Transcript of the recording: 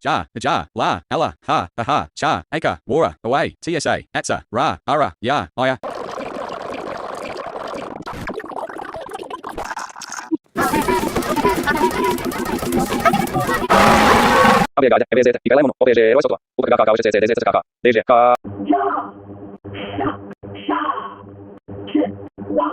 Ja, la, ella, ha, cha, aka, wara, away, tsa, atsa, ra, ara, ya, aya. ABGD, EBZ, IPLM, OBG, Rojstotva, UPGK, KOŠCC, DZCK, DŽK. Ja, ša, ša, č, wa,